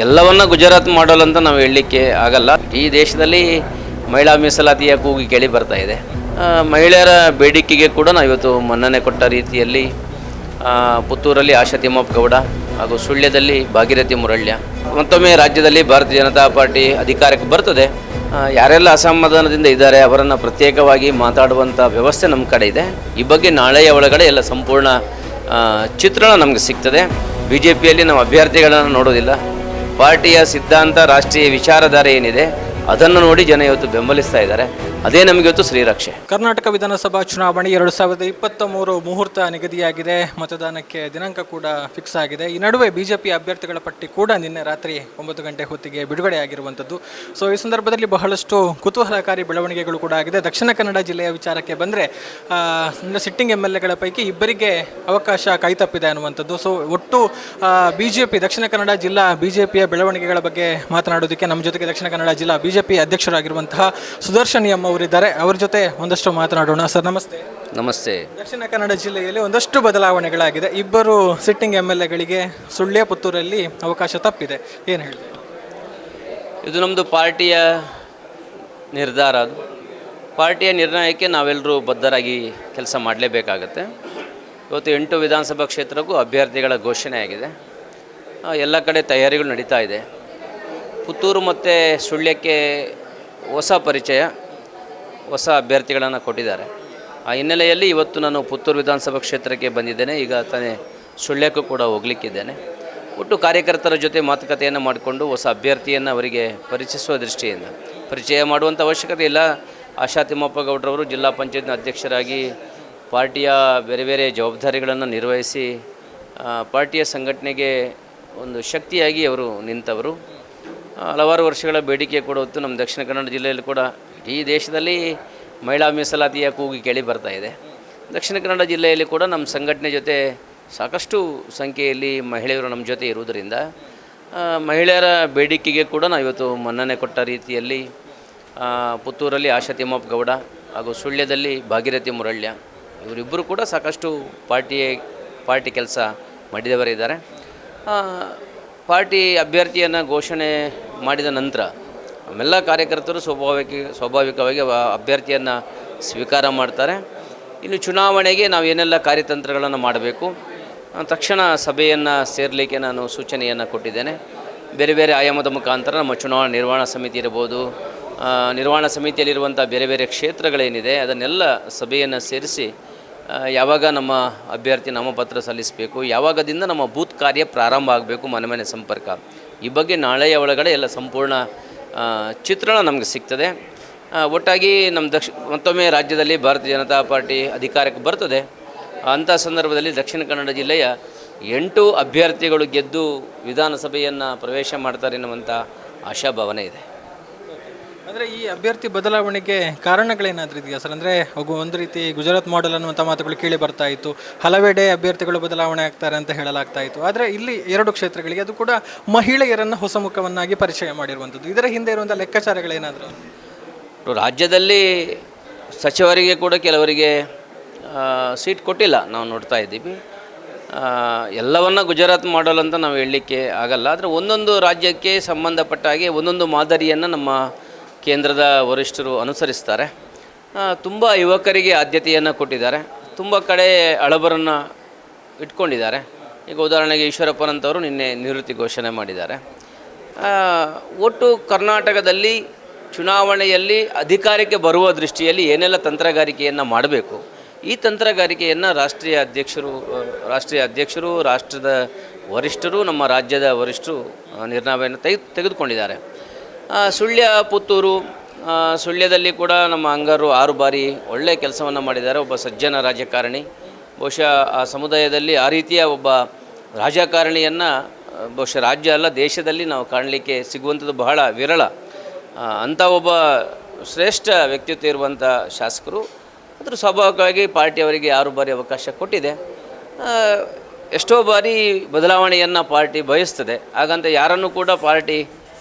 ಎಲ್ಲವನ್ನ ಗುಜರಾತ್ ಮಾಡಲ್ ಅಂತ ನಾವು ಹೇಳಲಿಕ್ಕೆ ಆಗಲ್ಲ. ಈ ದೇಶದಲ್ಲಿ ಮಹಿಳಾ ಮೀಸಲಾತಿಯ ಕೂಗಿ ಕೇಳಿ ಬರ್ತಾ ಇದೆ. ಮಹಿಳೆಯರ ಬೇಡಿಕೆಗೆ ಕೂಡ ನಾವು ಇವತ್ತು ಮನ್ನಣೆ ಕೊಟ್ಟ ರೀತಿಯಲ್ಲಿ ಪುತ್ತೂರಲ್ಲಿ ಆಶಾ ತಿಮ್ಮಪ್ಪ ಗೌಡ ಹಾಗೂ ಸುಳ್ಯದಲ್ಲಿ ಭಾಗೀರಥಿ ಮುರಳ್ಯ ಮತ್ತೊಮ್ಮೆ ರಾಜ್ಯದಲ್ಲಿ ಭಾರತೀಯ ಜನತಾ ಪಾರ್ಟಿ ಅಧಿಕಾರಕ್ಕೆ ಬರ್ತದೆ. ಯಾರೆಲ್ಲ ಅಸಮಾಧಾನದಿಂದ ಇದ್ದಾರೆ ಅವರನ್ನು ಪ್ರತ್ಯೇಕವಾಗಿ ಮಾತಾಡುವಂಥ ವ್ಯವಸ್ಥೆ ನಮ್ಮ ಕಡೆ ಇದೆ. ಈ ಬಗ್ಗೆ ನಾಳೆಯ ಒಳಗಡೆ ಎಲ್ಲ ಸಂಪೂರ್ಣ ಚಿತ್ರಣ ನಮಗೆ ಸಿಗ್ತದೆ. BJPಯಲ್ಲಿ ನಾವು ಅಭ್ಯರ್ಥಿಗಳನ್ನು ನೋಡೋದಿಲ್ಲ. ಪಾರ್ಟಿಯ ಸಿದ್ಧಾಂತ, ರಾಷ್ಟ್ರೀಯ ವಿಚಾರಧಾರೆ ಏನಿದೆ ಅದನ್ನು ನೋಡಿ ಜನ ಇವತ್ತು ಬೆಂಬಲಿಸ್ತಾ ಇದ್ದಾರೆ. ಅದೇ ನಮಗೆ ಇವತ್ತು ಶ್ರೀರಕ್ಷೆ. ಕರ್ನಾಟಕ ವಿಧಾನಸಭಾ ಚುನಾವಣೆ 2023 ಮುಹೂರ್ತ ನಿಗದಿಯಾಗಿದೆ. ಮತದಾನಕ್ಕೆ ದಿನಾಂಕ ಕೂಡ ಫಿಕ್ಸ್ ಆಗಿದೆ. ಈ ನಡುವೆ BJP ಅಭ್ಯರ್ಥಿಗಳ ಪಟ್ಟಿ ಕೂಡ ನಿನ್ನೆ ರಾತ್ರಿ 9 ಗಂಟೆ ಹೊತ್ತಿಗೆ ಬಿಡುಗಡೆ ಆಗಿರುವಂಥದ್ದು. ಸೊ ಈ ಸಂದರ್ಭದಲ್ಲಿ ಬಹಳಷ್ಟು ಕುತೂಹಲಕಾರಿ ಬೆಳವಣಿಗೆಗಳು ಕೂಡ ಆಗಿದೆ. ದಕ್ಷಿಣ ಕನ್ನಡ ಜಿಲ್ಲೆಯ ವಿಚಾರಕ್ಕೆ ಬಂದರೆ ಸಿಟ್ಟಿಂಗ್ MLAಗಳ ಪೈಕಿ ಇಬ್ಬರಿಗೆ ಅವಕಾಶ ಕೈತಪ್ಪಿದೆ ಅನ್ನುವಂಥದ್ದು. ಸೊ ಒಟ್ಟು BJP ದಕ್ಷಿಣ ಕನ್ನಡ ಜಿಲ್ಲಾ BJPಯ ಬೆಳವಣಿಗೆಗಳ ಬಗ್ಗೆ ಮಾತನಾಡೋದಕ್ಕೆ ನಮ್ಮ ಜೊತೆಗೆ ದಕ್ಷಿಣ ಕನ್ನಡ ಜಿಲ್ಲಾ BJP ಅಧ್ಯಕ್ಷರಾಗಿರುವಂತಹ ಸುದರ್ಶನ್ M ಅವರಿದ್ದಾರೆ. ಅವರ ಜೊತೆ ಒಂದಷ್ಟು ಮಾತನಾಡೋಣ. ಸರ್ ನಮಸ್ತೆ. ನಮಸ್ತೆ. ದಕ್ಷಿಣ ಕನ್ನಡ ಜಿಲ್ಲೆಯಲ್ಲಿ ಒಂದಷ್ಟು ಬದಲಾವಣೆಗಳಾಗಿದೆ. ಇಬ್ಬರು ಸಿಟ್ಟಿಂಗ್ MLAಗಳಿಗೆ ಸುಳ್ಯ ಪುತ್ತೂರಲ್ಲಿ ಅವಕಾಶ ತಪ್ಪಿದೆ. ಏನು ಹೇಳಿದೆ? ಇದು ನಮ್ಮದು ಪಾರ್ಟಿಯ ನಿರ್ಧಾರ. ಅದು ಪಾರ್ಟಿಯ ನಿರ್ಣಯಕ್ಕೆ ನಾವೆಲ್ಲರೂ ಬದ್ಧರಾಗಿ ಕೆಲಸ ಮಾಡಲೇಬೇಕಾಗತ್ತೆ. ಇವತ್ತು 8 ವಿಧಾನಸಭಾ ಕ್ಷೇತ್ರಕ್ಕೂ ಅಭ್ಯರ್ಥಿಗಳ ಘೋಷಣೆ ಆಗಿದೆ. ಎಲ್ಲ ಕಡೆ ತಯಾರಿಗಳು ನಡೀತಾ ಇದೆ. ಪುತ್ತೂರು ಮತ್ತು ಸುಳ್ಯಕ್ಕೆ ಹೊಸ ಪರಿಚಯ, ಹೊಸ ಅಭ್ಯರ್ಥಿಗಳನ್ನು ಕೊಟ್ಟಿದ್ದಾರೆ. ಆ ಹಿನ್ನೆಲೆಯಲ್ಲಿ ಇವತ್ತು ನಾನು ಪುತ್ತೂರು ವಿಧಾನಸಭಾ ಕ್ಷೇತ್ರಕ್ಕೆ ಬಂದಿದ್ದೇನೆ. ಈಗ ತಾನೇ ಸುಳ್ಯಕ್ಕೂ ಕೂಡ ಹೋಗಲಿಕ್ಕಿದ್ದೇನೆ. ಒಟ್ಟು ಕಾರ್ಯಕರ್ತರ ಜೊತೆ ಮಾತುಕತೆಯನ್ನು ಮಾಡಿಕೊಂಡು ಹೊಸ ಅಭ್ಯರ್ಥಿಯನ್ನು ಅವರಿಗೆ ಪರಿಚಯಿಸುವ ದೃಷ್ಟಿಯಿಂದ, ಪರಿಚಯ ಮಾಡುವಂಥ ಅವಶ್ಯಕತೆ ಇಲ್ಲ. ಆಶಾ ತಿಮ್ಮಪ್ಪ ಗೌಡ್ರವರು ಜಿಲ್ಲಾ ಪಂಚಾಯತ್ನ ಅಧ್ಯಕ್ಷರಾಗಿ ಪಾರ್ಟಿಯ ಬೇರೆ ಬೇರೆ ಜವಾಬ್ದಾರಿಗಳನ್ನು ನಿರ್ವಹಿಸಿ ಪಾರ್ಟಿಯ ಸಂಘಟನೆಗೆ ಒಂದು ಶಕ್ತಿಯಾಗಿ ಅವರು ನಿಂತವರು. ಹಲವಾರು ವರ್ಷಗಳ ಬೇಡಿಕೆ ಕೂಡ ಹೊತ್ತು ನಮ್ಮ ದಕ್ಷಿಣ ಕನ್ನಡ ಜಿಲ್ಲೆಯಲ್ಲಿ ಕೂಡ ಇಡೀ ದೇಶದಲ್ಲಿ ಮಹಿಳಾ ಮೀಸಲಾತಿಯ ಕೂಗಿ ಕೇಳಿ ಬರ್ತಾ ಇದೆ. ದಕ್ಷಿಣ ಕನ್ನಡ ಜಿಲ್ಲೆಯಲ್ಲಿ ಕೂಡ ನಮ್ಮ ಸಂಘಟನೆ ಜೊತೆ ಸಾಕಷ್ಟು ಸಂಖ್ಯೆಯಲ್ಲಿ ಮಹಿಳೆಯರು ನಮ್ಮ ಜೊತೆ ಇರುವುದರಿಂದ ಮಹಿಳೆಯರ ಬೇಡಿಕೆಗೆ ಕೂಡ ನಾವು ಇವತ್ತು ಮನ್ನಣೆ ಕೊಟ್ಟ ರೀತಿಯಲ್ಲಿ ಪುತ್ತೂರಲ್ಲಿ ಆಶಾ ತಿಮ್ಮಪ್ಪ ಗೌಡ ಹಾಗೂ ಸುಳ್ಯದಲ್ಲಿ ಭಾಗೀರಥಿ ಮುರಳ್ಯ ಇವರಿಬ್ಬರು ಕೂಡ ಸಾಕಷ್ಟು ಪಾರ್ಟಿ ಕೆಲಸ ಮಾಡಿದವರಿದ್ದಾರೆ. ಪಾರ್ಟಿ ಅಭ್ಯರ್ಥಿಯನ್ನು ಘೋಷಣೆ ಮಾಡಿದ ನಂತರ ನಮ್ಮೆಲ್ಲ ಕಾರ್ಯಕರ್ತರು ಸ್ವಾಭಾವಿಕವಾಗಿ ಅಭ್ಯರ್ಥಿಯನ್ನು ಸ್ವೀಕಾರ ಮಾಡ್ತಾರೆ. ಇನ್ನು ಚುನಾವಣೆಗೆ ನಾವು ಏನೆಲ್ಲ ಕಾರ್ಯತಂತ್ರಗಳನ್ನು ಮಾಡಬೇಕು, ತಕ್ಷಣ ಸಭೆಯನ್ನು ಸೇರಲಿಕ್ಕೆ ನಾನು ಸೂಚನೆಯನ್ನು ಕೊಟ್ಟಿದ್ದೇನೆ. ಬೇರೆ ಬೇರೆ ಆಯಾಮದ ಮುಖಾಂತರ ನಮ್ಮ ಚುನಾವಣಾ ನಿರ್ವಹಣಾ ಸಮಿತಿ ಇರ್ಬೋದು, ನಿರ್ವಹಣಾ ಸಮಿತಿಯಲ್ಲಿರುವಂಥ ಬೇರೆ ಬೇರೆ ಕ್ಷೇತ್ರಗಳೇನಿದೆ ಅದನ್ನೆಲ್ಲ ಸಭೆಯನ್ನು ಸೇರಿಸಿ ಯಾವಾಗ ನಮ್ಮ ಅಭ್ಯರ್ಥಿ ನಾಮಪತ್ರ ಸಲ್ಲಿಸಬೇಕು, ಯಾವಾಗದಿಂದ ನಮ್ಮ ಬೂತ್ ಕಾರ್ಯ ಪ್ರಾರಂಭ ಆಗಬೇಕು, ಮನೆ ಮನೆ ಸಂಪರ್ಕ, ಈ ಬಗ್ಗೆ ನಾಳೆಯ ಒಳಗಡೆ ಎಲ್ಲ ಸಂಪೂರ್ಣ ಚಿತ್ರಣ ನಮಗೆ ಸಿಗ್ತದೆ. ಒಟ್ಟಾಗಿ ನಮ್ಮ ಮತ್ತೊಮ್ಮೆ ರಾಜ್ಯದಲ್ಲಿ ಭಾರತೀಯ ಜನತಾ ಪಾರ್ಟಿ ಅಧಿಕಾರಕ್ಕೆ ಬರ್ತದೆ. ಅಂಥ ಸಂದರ್ಭದಲ್ಲಿ ದಕ್ಷಿಣ ಕನ್ನಡ ಜಿಲ್ಲೆಯ 8 ಅಭ್ಯರ್ಥಿಗಳು ಗೆದ್ದು ವಿಧಾನಸಭೆಯನ್ನು ಪ್ರವೇಶ ಮಾಡ್ತಾರೆ ಎನ್ನುವಂಥ ಆಶಾಭಾವನೆ ಇದೆ. ಅಂದರೆ ಈ ಅಭ್ಯರ್ಥಿ ಬದಲಾವಣೆಗೆ ಕಾರಣಗಳೇನಾದರೂ ಇದೆಯಾ ಸರ್? ಅಂದರೆ ಒಂದು ರೀತಿ ಗುಜರಾತ್ ಮಾಡೆಲ್ ಅನ್ನುವಂಥ ಮಾತುಗಳು ಕೇಳಿ ಬರ್ತಾ ಇತ್ತು. ಹಲವೆಡೆ ಅಭ್ಯರ್ಥಿಗಳು ಬದಲಾವಣೆ ಆಗ್ತಾರೆ ಅಂತ ಹೇಳಲಾಗ್ತಾ ಇತ್ತು. ಆದರೆ ಇಲ್ಲಿ 2 ಕ್ಷೇತ್ರಗಳಿಗೆ ಅದು ಕೂಡ ಮಹಿಳೆಯರನ್ನು ಹೊಸ ಮುಖವನ್ನಾಗಿ ಪರಿಚಯ ಮಾಡಿರುವಂಥದ್ದು. ಇದರ ಹಿಂದೆ ಇರುವಂಥ ಲೆಕ್ಕಾಚಾರಗಳೇನಾದರೂ? ರಾಜ್ಯದಲ್ಲಿ ಸಚಿವರಿಗೆ ಕೂಡ ಕೆಲವರಿಗೆ ಸೀಟ್ ಕೊಟ್ಟಿಲ್ಲ, ನಾವು ನೋಡ್ತಾ ಇದ್ದೀವಿ. ಎಲ್ಲವನ್ನ ಗುಜರಾತ್ ಮಾಡಲ್ ಅಂತ ನಾವು ಹೇಳಲಿಕ್ಕೆ ಆಗಲ್ಲ. ಆದರೆ ಒಂದೊಂದು ರಾಜ್ಯಕ್ಕೆ ಸಂಬಂಧಪಟ್ಟ ಹಾಗೆ ಒಂದೊಂದು ಮಾದರಿಯನ್ನು ನಮ್ಮ ಕೇಂದ್ರದ ವರಿಷ್ಠರು ಅನುಸರಿಸ್ತಾರೆ. ತುಂಬ ಯುವಕರಿಗೆ ಆದ್ಯತೆಯನ್ನು ಕೊಟ್ಟಿದ್ದಾರೆ. ತುಂಬ ಕಡೆ ಹಳಬರನ್ನು ಇಟ್ಕೊಂಡಿದ್ದಾರೆ. ಈಗ ಉದಾಹರಣೆಗೆ ಈಶ್ವರಪ್ಪನಂತವರು ನಿನ್ನೆ ನಿವೃತ್ತಿ ಘೋಷಣೆ ಮಾಡಿದ್ದಾರೆ. ಒಟ್ಟು ಕರ್ನಾಟಕದಲ್ಲಿ ಚುನಾವಣೆಯಲ್ಲಿ ಅಧಿಕಾರಕ್ಕೆ ಬರುವ ದೃಷ್ಟಿಯಲ್ಲಿ ಏನೆಲ್ಲ ತಂತ್ರಗಾರಿಕೆಯನ್ನು ಮಾಡಬೇಕು, ಈ ತಂತ್ರಗಾರಿಕೆಯನ್ನು ರಾಷ್ಟ್ರೀಯ ಅಧ್ಯಕ್ಷರು, ರಾಷ್ಟ್ರದ ವರಿಷ್ಠರು, ನಮ್ಮ ರಾಜ್ಯದ ವರಿಷ್ಠರು ನಿರ್ಣಯವನ್ನು ತೆಗೆದುಕೊಂಡಿದ್ದಾರೆ. ಸುಳ್ಯದಲ್ಲಿ ಕೂಡ ನಮ್ಮ ಅಂಗರು 6 ಬಾರಿ ಒಳ್ಳೆಯ ಕೆಲಸವನ್ನು ಮಾಡಿದ್ದಾರೆ. ಒಬ್ಬ ಸಜ್ಜನ ರಾಜಕಾರಣಿ, ಬಹುಶಃ ಆ ಸಮುದಾಯದಲ್ಲಿ ಆ ರೀತಿಯ ಒಬ್ಬ ರಾಜಕಾರಣಿಯನ್ನು ಬಹುಶಃ ರಾಜ್ಯ ಅಲ್ಲ ದೇಶದಲ್ಲಿ ನಾವು ಕಾಣಲಿಕ್ಕೆ ಸಿಗುವಂಥದ್ದು ಬಹಳ ವಿರಳ. ಅಂಥ ಒಬ್ಬ ಶ್ರೇಷ್ಠ ವ್ಯಕ್ತಿತ್ವ ಇರುವಂಥ ಶಾಸಕರು. ಅದ್ರ ಸ್ವಾಭಾವಿಕವಾಗಿ ಪಾರ್ಟಿಯವರಿಗೆ 6 ಬಾರಿ ಅವಕಾಶ ಕೊಟ್ಟಿದೆ. ಎಷ್ಟೋ ಬಾರಿ ಬದಲಾವಣೆಯನ್ನು ಪಾರ್ಟಿ ಬಯಸ್ತದೆ. ಹಾಗಂತ ಯಾರನ್ನು ಕೂಡ ಪಾರ್ಟಿ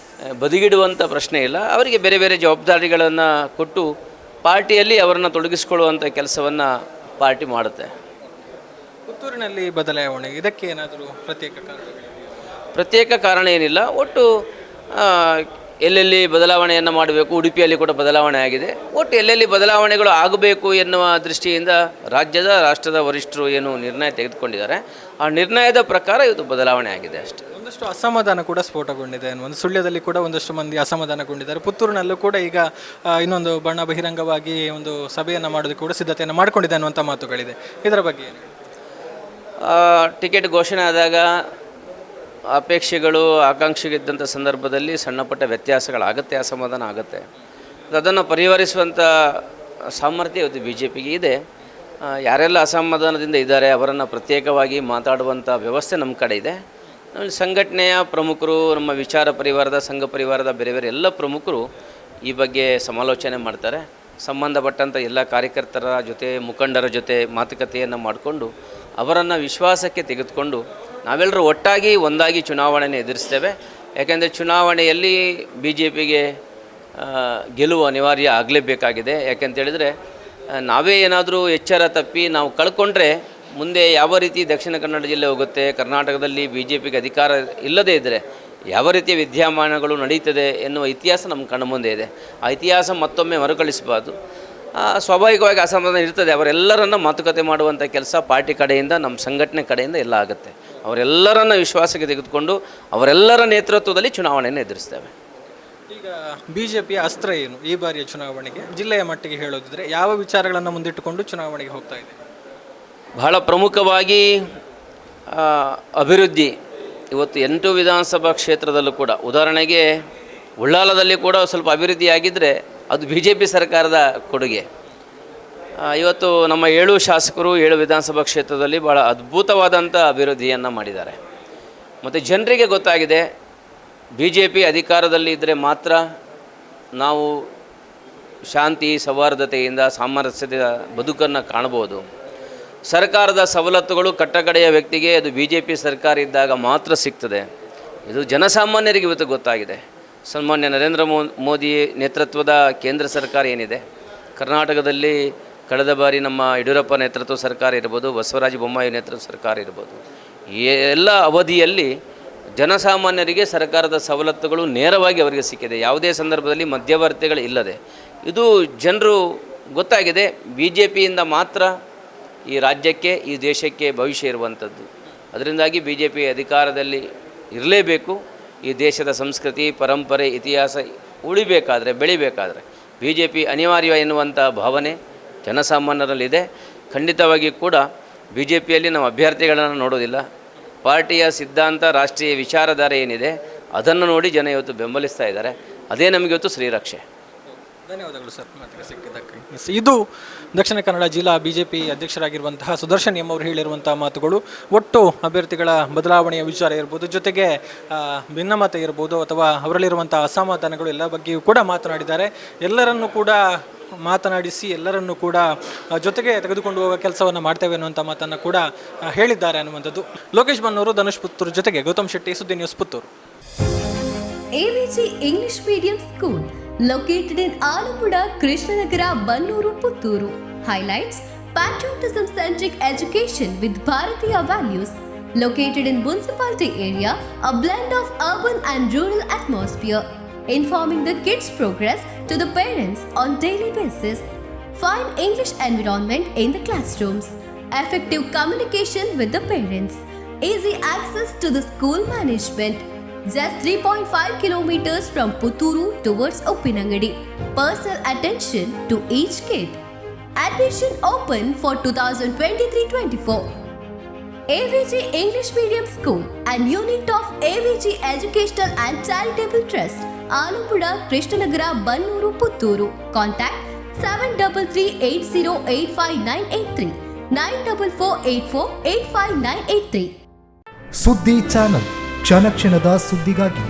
ಬದಿಗಿಡುವಂಥ ಪ್ರಶ್ನೆ ಇಲ್ಲ. ಅವರಿಗೆ ಬೇರೆ ಬೇರೆ ಜವಾಬ್ದಾರಿಗಳನ್ನು ಕೊಟ್ಟು ಪಾರ್ಟಿಯಲ್ಲಿ ಅವರನ್ನು ತೊಡಗಿಸಿಕೊಳ್ಳುವಂಥ ಕೆಲಸವನ್ನು ಪಾರ್ಟಿ ಮಾಡುತ್ತೆ. ಪುತ್ತೂರಿನಲ್ಲಿ ಬದಲಾವಣೆ ಇದಕ್ಕೆ ಏನಾದರೂ ಪ್ರತ್ಯೇಕ ಕಾರಣಗಳಿವೆ? ಪ್ರತ್ಯೇಕ ಕಾರಣ ಏನಿಲ್ಲ. ಒಟ್ಟು ಎಲ್ಲೆಲ್ಲಿ ಬದಲಾವಣೆಯನ್ನು ಮಾಡಬೇಕು, ಉಡುಪಿಯಲ್ಲಿ ಕೂಡ ಬದಲಾವಣೆ ಆಗಿದೆ. ಒಟ್ಟು ಎಲ್ಲೆಲ್ಲಿ ಬದಲಾವಣೆಗಳು ಆಗಬೇಕು ಎನ್ನುವ ದೃಷ್ಟಿಯಿಂದ ರಾಷ್ಟ್ರದ ವರಿಷ್ಠರು ಏನು ನಿರ್ಣಯ ತೆಗೆದುಕೊಂಡಿದ್ದಾರೆ, ಆ ನಿರ್ಣಯದ ಪ್ರಕಾರ ಇದು ಬದಲಾವಣೆ ಆಗಿದೆ ಅಷ್ಟೇ. ಒಂದಷ್ಟು ಅಸಮಾಧಾನ ಕೂಡ ಸ್ಫೋಟಗೊಂಡಿದೆ ಒಂದು ಸುಳ್ಯದಲ್ಲಿ ಕೂಡ ಒಂದಷ್ಟು ಮಂದಿ ಅಸಮಾಧಾನಗೊಂಡಿದ್ದಾರೆ. ಪುತ್ತೂರಿನಲ್ಲೂ ಕೂಡ ಈಗ ಇನ್ನೊಂದು ಬಣ್ಣ ಬಹಿರಂಗವಾಗಿ ಒಂದು ಸಭೆಯನ್ನು ಮಾಡೋದಕ್ಕೆ ಕೂಡ ಸಿದ್ಧತೆಯನ್ನು ಮಾಡಿಕೊಂಡಿದೆ ಅನ್ನುವಂಥ ಮಾತುಗಳಿದೆ. ಇದರ ಬಗ್ಗೆ ಟಿಕೆಟ್ ಘೋಷಣೆ ಆದಾಗ ಅಪೇಕ್ಷೆಗಳು ಆಕಾಂಕ್ಷೆಗಿದ್ದಂಥ ಸಂದರ್ಭದಲ್ಲಿ ಸಣ್ಣ ಪುಟ್ಟ ವ್ಯತ್ಯಾಸಗಳಾಗುತ್ತೆ, ಅಸಮಾಧಾನ ಆಗುತ್ತೆ. ಅದನ್ನು ಪರಿಹರಿಸುವಂಥ ಸಾಮರ್ಥ್ಯ ಇವತ್ತು ಬಿ ಜೆ ಪಿಗೆ ಇದೆ. ಯಾರೆಲ್ಲ ಅಸಮಾಧಾನದಿಂದ ಇದ್ದಾರೆ ಅವರನ್ನು ಪ್ರತ್ಯೇಕವಾಗಿ ಮಾತಾಡುವಂಥ ವ್ಯವಸ್ಥೆ ನಮ್ಮ ಕಡೆ ಇದೆ. ಸಂಘಟನೆಯ ಪ್ರಮುಖರು, ನಮ್ಮ ವಿಚಾರ ಪರಿವಾರದ, ಸಂಘ ಪರಿವಾರದ ಬೇರೆ ಬೇರೆ ಎಲ್ಲ ಪ್ರಮುಖರು ಈ ಬಗ್ಗೆ ಸಮಾಲೋಚನೆ ಮಾಡ್ತಾರೆ. ಸಂಬಂಧಪಟ್ಟಂಥ ಎಲ್ಲ ಕಾರ್ಯಕರ್ತರ ಜೊತೆ, ಮುಖಂಡರ ಜೊತೆ ಮಾತುಕತೆಯನ್ನು ಮಾಡಿಕೊಂಡು ಅವರನ್ನು ವಿಶ್ವಾಸಕ್ಕೆ ತೆಗೆದುಕೊಂಡು ನಾವೆಲ್ಲರೂ ಒಟ್ಟಾಗಿ ಒಂದಾಗಿ ಚುನಾವಣೆಯನ್ನು ಎದುರಿಸ್ತೇವೆ. ಯಾಕೆಂದರೆ ಚುನಾವಣೆಯಲ್ಲಿ ಬಿ ಜೆ ಪಿಗೆ ಗೆಲುವು ಅನಿವಾರ್ಯ ಆಗಲೇಬೇಕಾಗಿದೆ. ಯಾಕೆಂತೇಳಿದರೆ ನಾವೇ ಏನಾದರೂ ಎಚ್ಚರ ತಪ್ಪಿ ನಾವು ಕಳ್ಕೊಂಡ್ರೆ ಮುಂದೆ ಯಾವ ರೀತಿ ದಕ್ಷಿಣ ಕನ್ನಡ ಜಿಲ್ಲೆ ಹೋಗುತ್ತೆ, ಕರ್ನಾಟಕದಲ್ಲಿ ಬಿ ಜೆ ಪಿಗೆ ಅಧಿಕಾರ ಇಲ್ಲದೇ ಇದ್ದರೆ ಯಾವ ರೀತಿಯ ವಿದ್ಯಮಾನಗಳು ನಡೀತದೆ ಎನ್ನುವ ಇತಿಹಾಸ ನಮ್ಮ ಕಣ್ಣ ಮುಂದೆ ಇದೆ. ಆ ಇತಿಹಾಸ ಮತ್ತೊಮ್ಮೆ ಮರುಕಳಿಸಬಾರ್ದು. ಸ್ವಾಭಾವಿಕವಾಗಿ ಅಸಮಾಧಾನ ಇರ್ತದೆ. ಅವರೆಲ್ಲರನ್ನು ಮಾತುಕತೆ ಮಾಡುವಂಥ ಕೆಲಸ ಪಾರ್ಟಿ ಕಡೆಯಿಂದ, ನಮ್ಮ ಸಂಘಟನೆ ಕಡೆಯಿಂದ ಎಲ್ಲ ಆಗುತ್ತೆ. ಅವರೆಲ್ಲರನ್ನು ವಿಶ್ವಾಸಕ್ಕೆ ತೆಗೆದುಕೊಂಡು ಅವರೆಲ್ಲರ ನೇತೃತ್ವದಲ್ಲಿ ಚುನಾವಣೆಯನ್ನು ಎದುರಿಸ್ತೇವೆ. ಈಗ ಬಿ ಜೆ ಪಿಯ ಅಸ್ತ್ರ ಏನು ಈ ಬಾರಿಯ ಚುನಾವಣೆಗೆ? ಜಿಲ್ಲೆಯ ಮಟ್ಟಿಗೆ ಹೇಳೋದಿದ್ರೆ ಯಾವ ವಿಚಾರಗಳನ್ನು ಮುಂದಿಟ್ಟುಕೊಂಡು ಚುನಾವಣೆಗೆ ಹೋಗ್ತಾ ಇದೆ? ಬಹಳ ಪ್ರಮುಖವಾಗಿ ಅಭಿವೃದ್ಧಿ. ಇವತ್ತು 8 ವಿಧಾನಸಭಾ ಕ್ಷೇತ್ರದಲ್ಲೂ ಕೂಡ, ಉದಾಹರಣೆಗೆ ಉಳ್ಳಾಲದಲ್ಲಿ ಕೂಡ ಸ್ವಲ್ಪ ಅಭಿವೃದ್ಧಿ ಆಗಿದ್ದರೆ ಅದು ಬಿ ಜೆ ಪಿ ಸರ್ಕಾರದ ಕೊಡುಗೆ. ಇವತ್ತು ನಮ್ಮ 7 ಶಾಸಕರು 7 ವಿಧಾನಸಭಾ ಕ್ಷೇತ್ರದಲ್ಲಿ ಭಾಳ ಅದ್ಭುತವಾದಂಥ ಅಭಿವೃದ್ಧಿಯನ್ನು ಮಾಡಿದ್ದಾರೆ. ಮತ್ತು ಜನರಿಗೆ ಗೊತ್ತಾಗಿದೆ ಬಿ ಜೆ ಪಿ ಅಧಿಕಾರದಲ್ಲಿ ಇದ್ದರೆ ಮಾತ್ರ ನಾವು ಶಾಂತಿ ಸೌಹಾರ್ದತೆಯಿಂದ ಸಾಮರಸ್ಯದ ಬದುಕನ್ನು ಕಾಣ್ಬೋದು. ಸರ್ಕಾರದ ಸವಲತ್ತುಗಳು ಕಟ್ಟಕಡೆಯ ವ್ಯಕ್ತಿಗೆ ಅದು ಬಿ ಜೆ ಪಿ ಸರ್ಕಾರ ಇದ್ದಾಗ ಮಾತ್ರ ಸಿಗ್ತದೆ. ಇದು ಜನಸಾಮಾನ್ಯರಿಗೆ ಇವತ್ತು ಗೊತ್ತಾಗಿದೆ. ಸನ್ಮಾನ್ಯ ನರೇಂದ್ರ ಮೋದಿ ನೇತೃತ್ವದ ಕೇಂದ್ರ ಸರ್ಕಾರ ಏನಿದೆ, ಕರ್ನಾಟಕದಲ್ಲಿ ಕಳೆದ ಬಾರಿ ನಮ್ಮ ಯಡಿಯೂರಪ್ಪ ನೇತೃತ್ವ ಸರ್ಕಾರ ಇರ್ಬೋದು, ಬಸವರಾಜ ಬೊಮ್ಮಾಯಿ ನೇತೃತ್ವ ಸರ್ಕಾರ ಇರ್ಬೋದು, ಈ ಎಲ್ಲ ಅವಧಿಯಲ್ಲಿ ಜನಸಾಮಾನ್ಯರಿಗೆ ಸರ್ಕಾರದ ಸವಲತ್ತುಗಳು ನೇರವಾಗಿ ಅವರಿಗೆ ಸಿಕ್ಕಿದೆ. ಯಾವುದೇ ಸಂದರ್ಭದಲ್ಲಿ ಮಧ್ಯವರ್ತಿಗಳು ಇಲ್ಲದೆ. ಇದು ಜನರು ಗೊತ್ತಾಗಿದೆ. ಬಿ ಜೆ ಪಿಯಿಂದ ಮಾತ್ರ ಈ ರಾಜ್ಯಕ್ಕೆ, ಈ ದೇಶಕ್ಕೆ ಭವಿಷ್ಯ ಇರುವಂಥದ್ದು. ಅದರಿಂದಾಗಿ ಬಿ ಜೆ ಪಿ ಅಧಿಕಾರದಲ್ಲಿ ಇರಲೇಬೇಕು. ಈ ದೇಶದ ಸಂಸ್ಕೃತಿ, ಪರಂಪರೆ, ಇತಿಹಾಸ ಉಳಿಬೇಕಾದರೆ, ಬೆಳಿಬೇಕಾದರೆ ಬಿ ಜೆ ಪಿ ಅನಿವಾರ್ಯ ಎನ್ನುವಂಥ ಭಾವನೆ ಜನಸಾಮಾನ್ಯರಲ್ಲಿದೆ. ಖಂಡಿತವಾಗಿ ಕೂಡ ಬಿ ಜೆ ಪಿಯಲ್ಲಿ ನಾವು ಅಭ್ಯರ್ಥಿಗಳನ್ನು ನೋಡೋದಿಲ್ಲ. ಪಾರ್ಟಿಯ ಸಿದ್ಧಾಂತ, ರಾಷ್ಟ್ರೀಯ ವಿಚಾರಧಾರೆ ಏನಿದೆ ಅದನ್ನು ನೋಡಿ ಜನ ಇವತ್ತು ಬೆಂಬಲಿಸ್ತಾ ಇದ್ದಾರೆ. ಅದೇ ನಮಗೆ ಇವತ್ತು ಶ್ರೀರಕ್ಷೆ. ಧನ್ಯವಾದಗಳು ಸರ್, ಮಾತಿಗೆ ಸಿಕ್ಕಿದ್ದಕ್ಕೆ. ಇದು ದಕ್ಷಿಣ ಕನ್ನಡ ಜಿಲ್ಲಾ ಬಿಜೆಪಿ ಅಧ್ಯಕ್ಷರಾಗಿರುವಂತಹ ಸುದರ್ಶನ್ ಎಂ ಅವರು ಹೇಳಿರುವಂಥ ಮಾತುಗಳು. ಒಟ್ಟು ಅಭ್ಯರ್ಥಿಗಳ ಬದಲಾವಣೆಯ ವಿಚಾರ ಇರ್ಬೋದು, ಜೊತೆಗೆ ಭಿನ್ನಮತ ಇರ್ಬೋದು ಅಥವಾ ಅವರಲ್ಲಿರುವಂಥ ಅಸಮಾಧಾನಗಳು ಎಲ್ಲ ಬಗ್ಗೆಯೂ ಕೂಡ ಮಾತನಾಡಿದ್ದಾರೆ. ಎಲ್ಲರನ್ನೂ ಕೂಡ ಮಾತನಾಡಿಸಿ ಎಲ್ಲರನ್ನೂ ಕೂಡ ಜೊತೆಗೆ ತೆಗೆದುಕೊಂಡು ಹೋಗೋ ಕೆಲಸವನ್ನು ಮಾಡ್ತೇವೆ ಅನ್ನುವಂಥ ಮಾತನ್ನು ಕೂಡ ಹೇಳಿದ್ದಾರೆ ಅನ್ನುವಂಥದ್ದು. ಲೋಕೇಶ್ ಬನ್ನೂರು, ಧನುಷ್ ಪುತ್ತೂರು ಜೊತೆಗೆ ಗೌತಮ್ ಶೆಟ್ಟಿ, ಸುದ್ದಿ news, Puttur. AVG English Medium School located in Alapuda, Krishnanagara, Bannuru, Putturu. Highlights: patriotism-centric education with Bharatiya values. Located in municipality area, a blend of urban and rural atmosphere. Informing the kids' progress to the parents on daily basis. Fine English environment in the classrooms. Effective communication with the parents. Easy access to the school management. Just 3.5 kilometers from Putturu towards Uppinangadi. Personal attention to each kid. Admission open for 2023-24. AVG English Medium School and unit of AVG Educational and Charitable Trust, Alapuda, Krishnanagara, Bannuru, Putturu. Contact 7338085983 9448485983. ಸುದ್ದಿ channel, ಕ್ಷಣ ಕ್ಷಣದ ಸುದ್ದಿಗಾಗಿ.